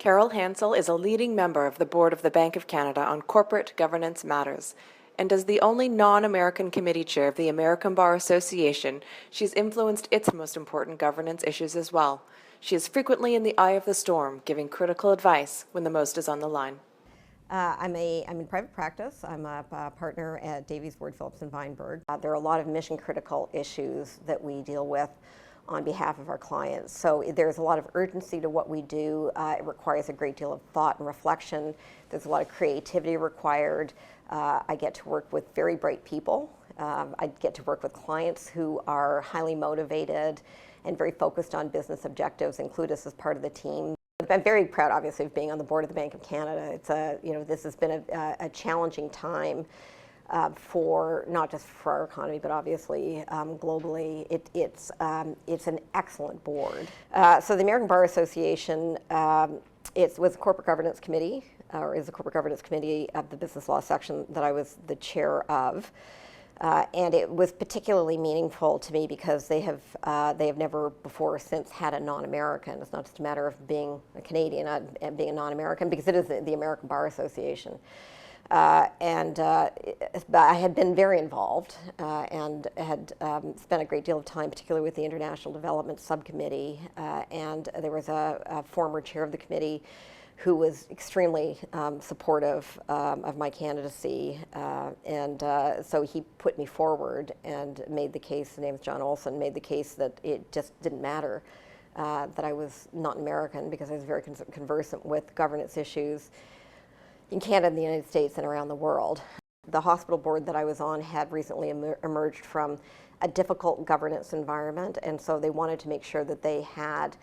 Carol Hansell is a leading member of the board of the Bank of Canada on corporate governance matters, and as the only non-American committee chair of the American Bar Association, she's influenced its most important governance issues as well. She is frequently in the eye of the storm, giving critical advice when the most is on the line. I'm in private practice. I'm a partner at Davies, Phillips, and Vineberg. There are a lot of mission-critical issues that we deal with on behalf of our clients. So there's a lot of urgency to what we do. It requires a great deal of thought and reflection. There's a lot of creativity required. I get to work with very bright people. I get to work with clients who are highly motivated and very focused on business objectives, include us as part of the team. I'm very proud, obviously, of being on the board of the Bank of Canada. It's this has been a challenging time for not just for our economy, but obviously globally. It's an excellent board. So the American Bar Association, it was a corporate governance committee, or is a corporate governance committee of the business law section that I was the chair of. And it was particularly meaningful to me because they have never before or since had a non-American. It's not just a matter of being a Canadian and being a non-American, because it is the American Bar Association. But I had been very involved and had spent a great deal of time, particularly with the International Development Subcommittee. And there was a former chair of the committee who was extremely supportive of my candidacy. So he put me forward and made the case, his name is John Olson, made the case that it just didn't matter that I was not American, because I was very conversant with governance issues in Canada and the United States and around the world. The hospital board that I was on had recently emerged from a difficult governance environment, and so they wanted to make sure that they had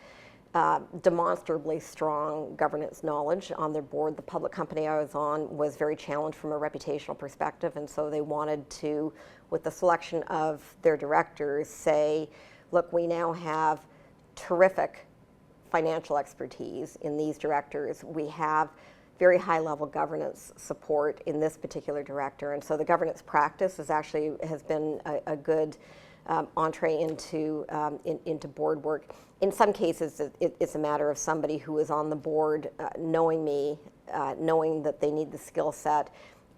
demonstrably strong governance knowledge on their board. The public company I was on was very challenged from a reputational perspective, and so they wanted to, with the selection of their directors, say, look, we now have terrific financial expertise in these directors. We have very high-level governance support in this particular director, and so the governance practice has been a good entree into board work. In some cases, it's a matter of somebody who is on the board knowing me, knowing that they need the skill set,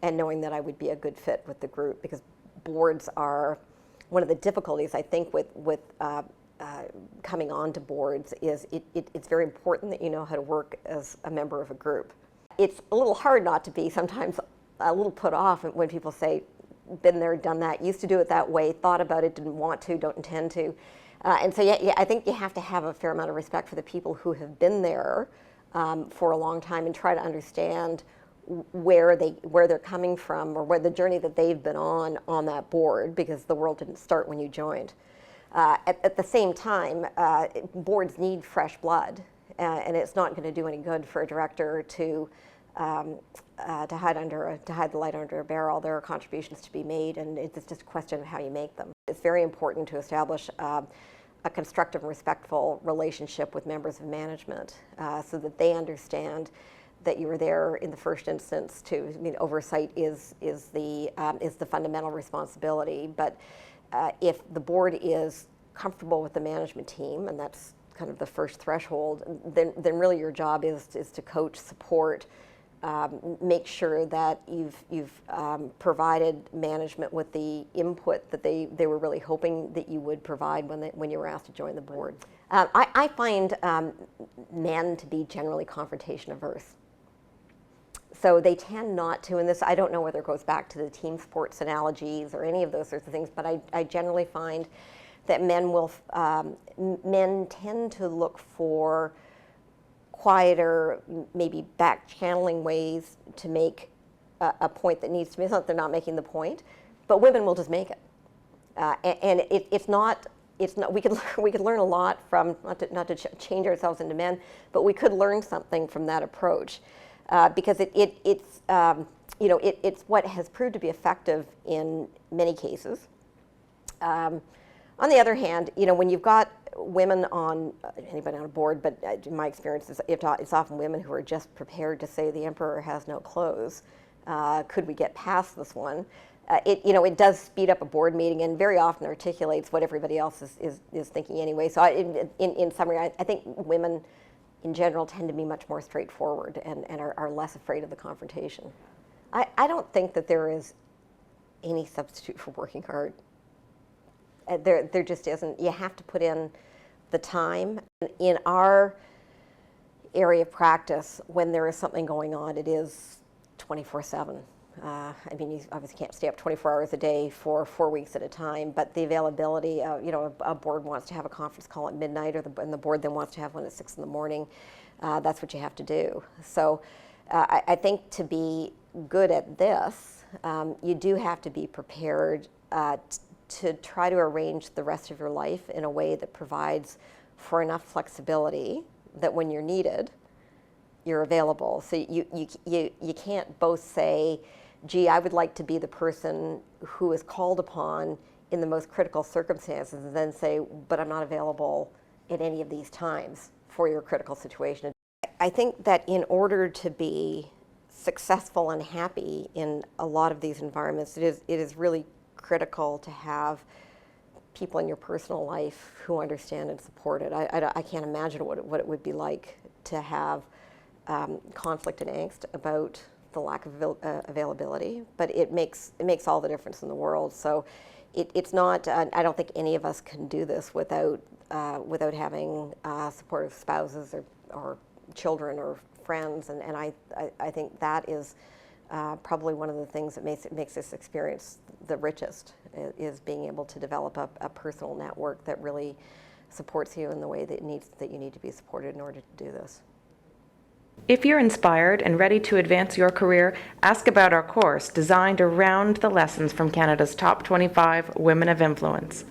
and knowing that I would be a good fit with the group, because boards are one of the difficulties, I think, with coming onto boards is it's very important that you know how to work as a member of a group. It's a little hard not to be sometimes a little put off when people say, been there, done that, used to do it that way, thought about it, didn't want to, don't intend to. And so yeah, I think you have to have a fair amount of respect for the people who have been there for a long time, and try to understand where they're coming from, or where the journey that they've been on that board, because the world didn't start when you joined. At the same time, boards need fresh blood, and it's not going to do any good for a director to hide the light under a barrel. There are contributions to be made, and it's just a question of how you make them. It's very important to establish a constructive and respectful relationship with members of management, so that they understand that you were there in the first instance to. I mean, oversight is the fundamental responsibility, but if the board is comfortable with the management team, and that's kind of the first threshold, then really your job is to coach, support, make sure that you've provided management with the input that they were really hoping that you would provide when you were asked to join the board. I find men to be generally confrontation averse. So they tend not to, and this, I don't know whether it goes back to the team sports analogies or any of those sorts of things, but I generally find that men tend to look for quieter, maybe back-channeling ways to make a point that needs to be. It's not that they're not making the point, but women will just make it. And it's not, we could learn a lot from, not to change ourselves into men, but we could learn something from that approach. Because it's what has proved to be effective in many cases. On the other hand, when you've got women on, anybody on a board, but in my experience, it's often women who are just prepared to say the emperor has no clothes. Could we get past this one? It does speed up a board meeting, and very often articulates what everybody else is thinking anyway. So in summary, I think women in general, tend to be much more straightforward and are less afraid of the confrontation. I don't think that there is any substitute for working hard. There just isn't. You have to put in the time. In our area of practice, when there is something going on, it is 24/7. I mean, you obviously can't stay up 24 hours a day for 4 weeks at a time, but the availability, a board wants to have a conference call at midnight, and the board then wants to have one at 6 in the morning. That's what you have to do. So I think to be good at this, you do have to be prepared to try to arrange the rest of your life in a way that provides for enough flexibility that when you're needed, you're available. So you can't both say, gee, I would like to be the person who is called upon in the most critical circumstances, and then say, but I'm not available at any of these times for your critical situation. I think that in order to be successful and happy in a lot of these environments, it is really critical to have people in your personal life who understand and support it. I can't imagine what it would be like to have conflict and angst about the lack of availability, but it makes all the difference in the world. So it's not. I don't think any of us can do this without having supportive spouses or children or friends, and I think that is probably one of the things that makes this experience the richest, is being able to develop a personal network that really supports you in the way that you need to be supported in order to do this. If you're inspired and ready to advance your career, ask about our course designed around the lessons from Canada's top 25 women of influence.